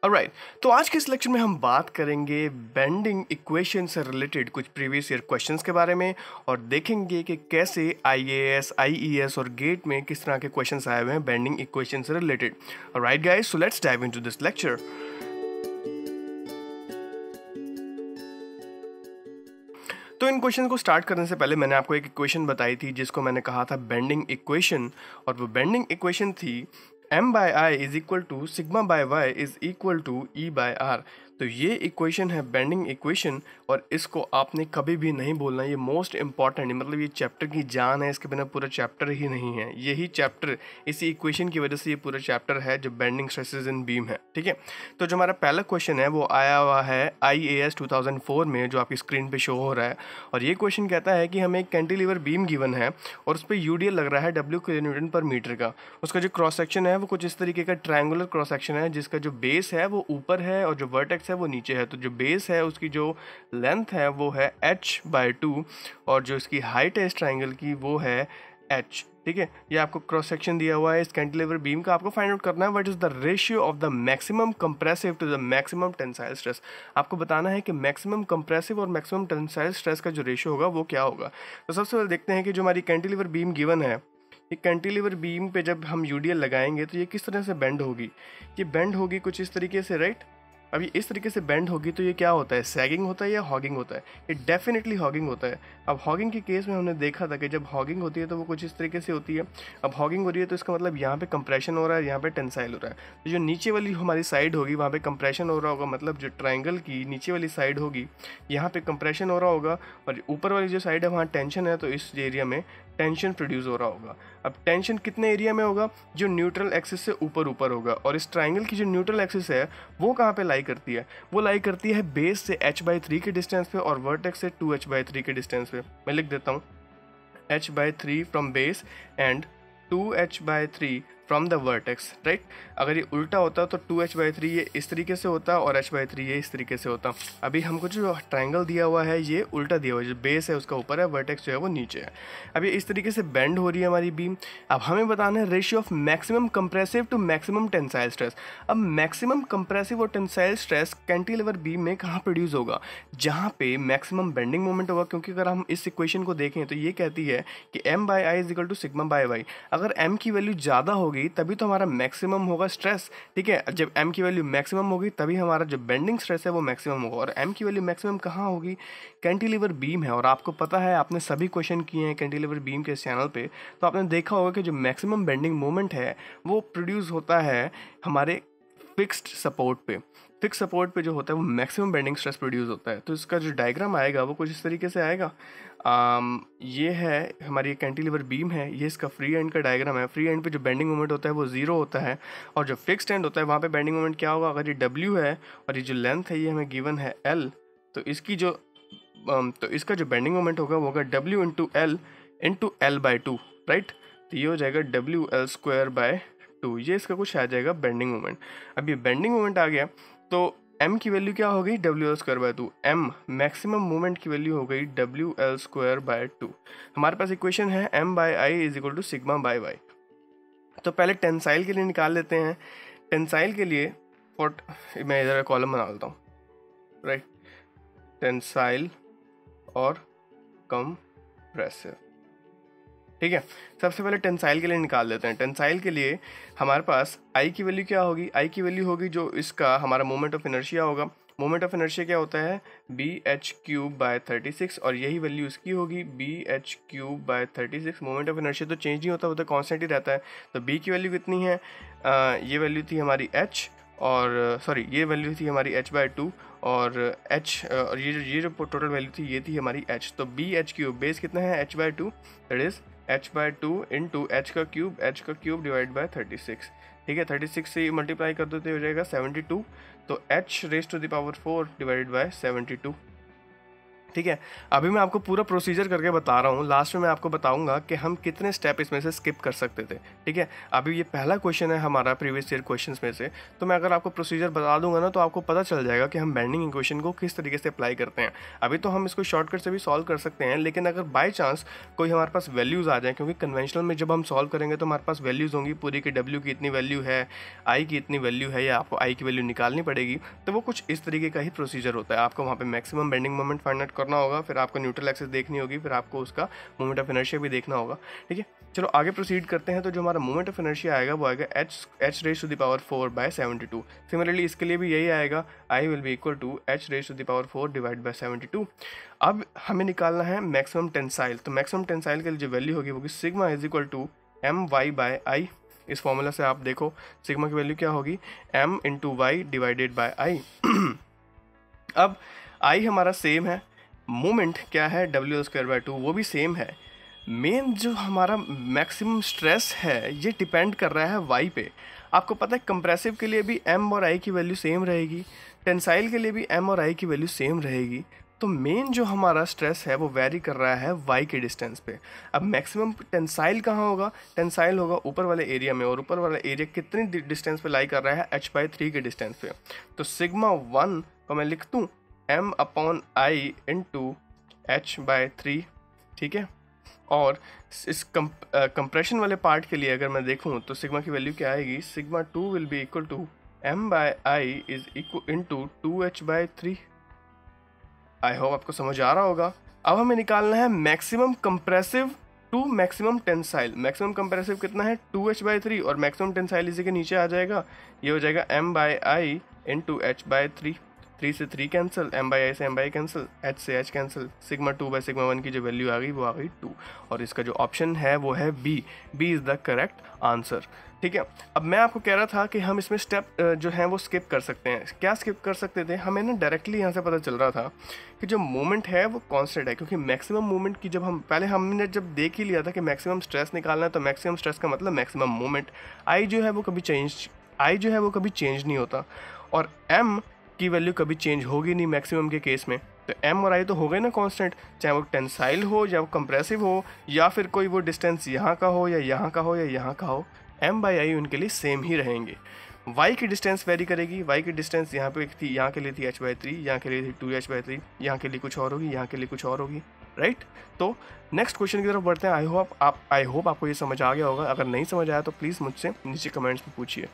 Alright, तो आज के इस लेक्चर में हम बात करेंगे बेंडिंग इक्वेशन से रिलेटेड कुछ प्रीवियस ईयर क्वेश्चंस के बारे में और देखेंगे कि कैसे आईएएस, आईईएस और गेट में किस तरह के क्वेश्चंस आए हुए हैं बेंडिंग इक्वेशन से related. Alright guys, so let's dive into this lecture. तो इन क्वेश्चन को स्टार्ट करने से पहले मैंने आपको एक इक्वेशन बताई थी जिसको मैंने कहा था बेंडिंग इक्वेशन, और वो बेंडिंग इक्वेशन थी m by i is equal to sigma by y is equal to e by r। तो ये इक्वेशन है बेंडिंग इक्वेशन, और इसको आपने कभी भी नहीं बोलना, ये मोस्ट इंपॉर्टेंट, मतलब ये चैप्टर की जान है, इसके बिना पूरा चैप्टर ही नहीं है। यही चैप्टर, इसी इक्वेशन की वजह से ये पूरा चैप्टर है जो बेंडिंग स्ट्रेसेस इन बीम है। ठीक है, तो जो हमारा पहला क्वेश्चन है वो आया हुआ है IAS 2004 में, जो आपकी स्क्रीन पे शो हो रहा है। और ये क्वेश्चन कहता है कि हमें एक कैंटिलीवर बीम गिवन है और उस पर यूडीएल लग रहा है W किलोन्यूटन पर मीटर का। उसका जो क्रॉस सेक्शन है वो कुछ इस तरीके का ट्रायंगुलर क्रॉस सेक्शन है, जिसका जो बेस है वो ऊपर है और जो वर्टेक्स है वो नीचे है। तो जो बेस है उसकी जो लेंथ है वो है h/2 और जो इसकी हाइट है इस ट्रायंगल की वो है h। ठीक है, ये आपको क्रॉस सेक्शन दिया हुआ है इस कैंटिलीवर बीम का। आपको फाइंड आउट करना है what is the ratio of the maximum compressive to the maximum tensile stress. आपको बताना है कि मैक्सिमम कंप्रेसिव और मैक्सिमम टेंसाइल स्ट्रेस का जो रेशियो होगा वो क्या होगा। तो सबसे पहले देखते हैं कि जो हमारी कैंटिलीवर बीम गिवन है, ये कैंटिलीवर बीम पे जब हम यूडीएल लगाएंगे तो ये किस तरह से बेंड होगी। ये बेंड होगी कुछ इस तरीके से, राइट। अभी इस तरीके से बेंड होगी तो ये क्या होता है, सैगिंग होता है या हॉगिंग होता है? ये डेफिनेटली हॉगिंग होता है। अब हॉगिंग के केस में हमने देखा था कि जब हॉगिंग होती है तो वो कुछ इस तरीके से होती है। अब हॉगिंग हो रही है तो इसका मतलब यहाँ पे कंप्रेशन हो रहा है, यहाँ पे टेंसाइल हो रहा है। तो जो नीचे वाली हमारी साइड होगी वहाँ पे कंप्रेशन हो रहा होगा, मतलब जो ट्राइंगल की नीचे वाली साइड होगी यहाँ पे कंप्रेशन हो रहा होगा, और ऊपर वाली जो साइड है वहाँ टेंशन है, तो इस एरिया में टेंशन प्रोड्यूस हो रहा होगा। अब टेंशन कितने एरिया में होगा? जो न्यूट्रल एक्सिस से ऊपर ऊपर होगा। और इस ट्राइंगल की जो न्यूट्रल एक्सिस है वो कहाँ पे लाई करती है? वो लाई करती है बेस से h/3 के डिस्टेंस पे और वर्टेक्स से 2h/3 के डिस्टेंस पे। मैं लिख देता हूँ h/3 from base and 2h/3 from the vertex, right. अगर ये उल्टा होता तो 2h/3 ये इस तरीके से होता और h/3 ये इस तरीके से होता। अभी हमको जो ट्रायंगल दिया हुआ है ये उल्टा दिया हुआ है, जो बेस है उसका ऊपर है, वर्टेक्स जो है वो नीचे है। अब ये इस तरीके से बेंड हो रही है हमारी बीम। अब हमें बताना है ratio of maximum compressive to maximum tensile stress. अब मैक्सिमम कंप्रेसिव और टेंसाइल स्ट्रेस कैंटिलीवर बीम में कहाँ प्रोड्यूस होगा? जहाँ पे मैक्सिमम बेंडिंग मोमेंट होगा, क्योंकि अगर हम इस इक्वेशन को देखें तो ये कहती है कि m/i is equal to sigma by y। अगर m की वैल्यू ज़्यादा होगी तभी तो हमारा मैक्सिमम होगा स्ट्रेस। ठीक है, जब m की वैल्यू मैक्सिमम होगी तभी हमारा जो बेंडिंग स्ट्रेस है वो मैक्सिमम होगा। और m की वैल्यू मैक्सिमम कहाँ होगी? कैंटिलीवर बीम है। और आपको पता है, आपने सभी क्वेश्चन किए हैं कैंटिलीवर बीम के चैनल पे, तो आपने देखा होगा कि जो मैक्सिमम बेंडिंग मोमेंट है वो प्रोड्यूस होता है हमारे फिक्स्ड सपोर्ट पे। फिक्स सपोर्ट पे जो होता है वो मैक्सिमम बेंडिंग स्ट्रेस प्रोड्यूस होता है। तो इसका जो डायग्राम आएगा वो कुछ इस तरीके से आएगा। ये है हमारी कैंटिलीवर बीम है, ये इसका फ्री एंड का डायग्राम है। फ्री एंड पे जो बेंडिंग मोमेंट होता है वो 0 होता है, और जो फिक्स्ड एंड होता है वहाँ पे बेंडिंग मोमेंट क्या होगा? अगर ये W है और ये जो लेंथ है ये हमें गिवन है L, तो इसकी जो तो इसका जो बेंडिंग मोमेंट होगा वो होगा W इंटू L/2, राइट। तो ये हो जाएगा WL²/2। ये इसका कुछ आ जाएगा बेंडिंग मोमेंट। अब ये बेंडिंग मोमेंट आ गया तो m की वैल्यू क्या हो गई? WL²/2। m मैक्सिमम मोमेंट की वैल्यू हो गई WL²/2। हमारे पास इक्वेशन है m/i is equal to sigma by y। तो पहले टेंसाइल के लिए निकाल लेते हैं। टेंसाइल के लिए मैं इधर कॉलम बना लेता हूँ, राइट। टेंसाइल और कंप्रेसिव, ठीक है। सबसे पहले टेंसाइल के लिए निकाल लेते हैं। टेंसाइल के लिए हमारे पास आई की वैल्यू क्या होगी? आई की वैल्यू होगी जो इसका हमारा मोमेंट ऑफ इनर्शिया होगा। मोमेंट ऑफ इनर्शिया क्या होता है? BH³/36, और यही वैल्यू इसकी होगी BH³/36। मोमेंट ऑफ इनर्शिया तो चेंज नहीं होता, वो तो कांस्टेंट ही रहता है। तो B की वैल्यू कितनी है? ये वैल्यू थी हमारी H, और सॉरी ये वैल्यू थी हमारी h/2, और h और ये जो टोटल वैल्यू थी ये थी हमारी h। तो BH³ बेस कितना है? h/2, that is h/2 into h³ divide by 36। ठीक है, 36 से मल्टीप्लाई कर देते हो जाएगा 72, तो h⁻⁴ डिवाइडेड बाय 72। ठीक है। अभी मैं आपको पूरा प्रोसीजर करके बता रहा हूँ, लास्ट में मैं आपको बताऊंगा कि हम कितने स्टेप इसमें से स्किप कर सकते थे। ठीक है, अभी ये पहला क्वेश्चन है हमारा प्रीवियस ईयर क्वेश्चंस में से, तो मैं अगर आपको प्रोसीजर बता दूंगा ना तो आपको पता चल जाएगा कि हम बेंडिंग इक्वेशन को किस तरीके से अप्लाई करते हैं। अभी तो हम इसको शॉर्टकट से भी सॉल्व कर सकते हैं, लेकिन अगर बाई चांस कोई हमारे पास वैल्यूज़ आ जाए, क्योंकि कन्वेंशनल में जब हम सॉल्व करेंगे तो हमारे पास वैल्यूज़ होंगी पूरी की डब्ल्यू की इतनी वैल्यू है, आई की इतनी वैल्यू है, या आपको आई की वैल्यू निकालनी पड़ेगी, तो वो कुछ इस तरीके का ही प्रोसीजर होता है। आपको वहाँ पे maximum bending moment find out करना होगा, फिर आपको न्यूट्रल एक्सिस देखनी होगी, फिर आपको उसका मोमेंट ऑफ इनर्शिया भी देखना होगा। ठीक है, चलो आगे प्रोसीड करते हैं। तो जो हमारा मोमेंट ऑफ इनर्शिया आएगा वो आएगा h raise to the power 4/72। Similarly इसके लिए भी यही आएगा, I will be equal to h raise to the power 4 divide by 72। अब हमें निकालना है मैक्सिमम टेंसाइल। तो मैक्सिमम टेंसाइल के लिए जो वैल्यू होगी वो sigma is equal to my/i। इस फॉर्मूला से आप देखो सिग्मा की वैल्यू क्या होगी, m into y divided by i। अब i हमारा सेम है, मोमेंट क्या है W²/2 वो भी सेम है। मेन जो हमारा मैक्सिमम स्ट्रेस है ये डिपेंड कर रहा है वाई पे। आपको पता है कंप्रेसिव के लिए भी m और i की वैल्यू सेम रहेगी, टेंसाइल के लिए भी m और i की वैल्यू सेम रहेगी। तो मेन जो हमारा स्ट्रेस है वो वेरी कर रहा है y के डिस्टेंस पे। अब मैक्सिमम टेंसाइल कहाँ होगा, टेंसाइल होगा ऊपर वाले एरिया में, और ऊपर वाला एरिया कितनी डिस्टेंस पे लाई कर रहा है, h/3 के डिस्टेंस पे। तो सिग्मा 1 को मैं लिख दूँ m/i इंटू h/3। ठीक है, और इस कंप्रेशन वाले पार्ट के लिए अगर मैं देखूं तो सिग्मा की वैल्यू क्या आएगी, sigma 2 will be equal to m/i is equal into 2h/3। I hope आपको समझ आ रहा होगा। अब हमें निकालना है maximum compressive to maximum tensile. Maximum compressive कितना है 2h/3, और मैक्सिमम टेंसाइल इसी के नीचे आ जाएगा, ये हो जाएगा m/i इंटू h/3। 3 से 3 कैंसिल, m/i से m/i कैंसिल, h से h कैंसिल, सिग्मा 2/σ1 की जो वैल्यू आ गई वो आ गई 2। और इसका जो ऑप्शन है वो है B is the correct answer. ठीक है, अब मैं आपको कह रहा था कि हम इसमें स्टेप जो है वो स्किप कर सकते हैं। क्या स्किप कर सकते थे, हमें ना डायरेक्टली यहाँ से पता चल रहा था कि जो मोमेंट है वो कांस्टेंट है, क्योंकि मैक्सिमम मोमेंट की जब हम पहले हमने जब देख ही लिया था कि मैक्सिमम स्ट्रेस निकालना है, तो मैक्सिमम स्ट्रेस का मतलब मैक्सिमम मोमेंट। आई जो है वो कभी चेंज नहीं होता, और एम की वैल्यू कभी चेंज होगी नहीं मैक्सिमम के केस में। तो m और i तो हो गए ना कांस्टेंट, चाहे वो टेंसाइल हो या वो कंप्रेसिव हो, या फिर कोई वो डिस्टेंस यहाँ का हो या यहाँ का हो या यहाँ का हो, m/i उनके लिए सेम ही रहेंगे। y की डिस्टेंस वेरी करेगी, y की डिस्टेंस यहाँ पे थी, यहाँ के लिए थी h/3, यहाँ के लिए थी 2h/3, यहाँ के लिए कुछ और होगी, यहाँ के लिए कुछ और होगी, राइट। तो नेक्स्ट क्वेश्चन की तरफ बढ़ते हैं। आई होप आपको ये समझ आ गया होगा। अगर नहीं समझ आया तो प्लीज़ मुझसे नीचे कमेंट्स में पूछिए।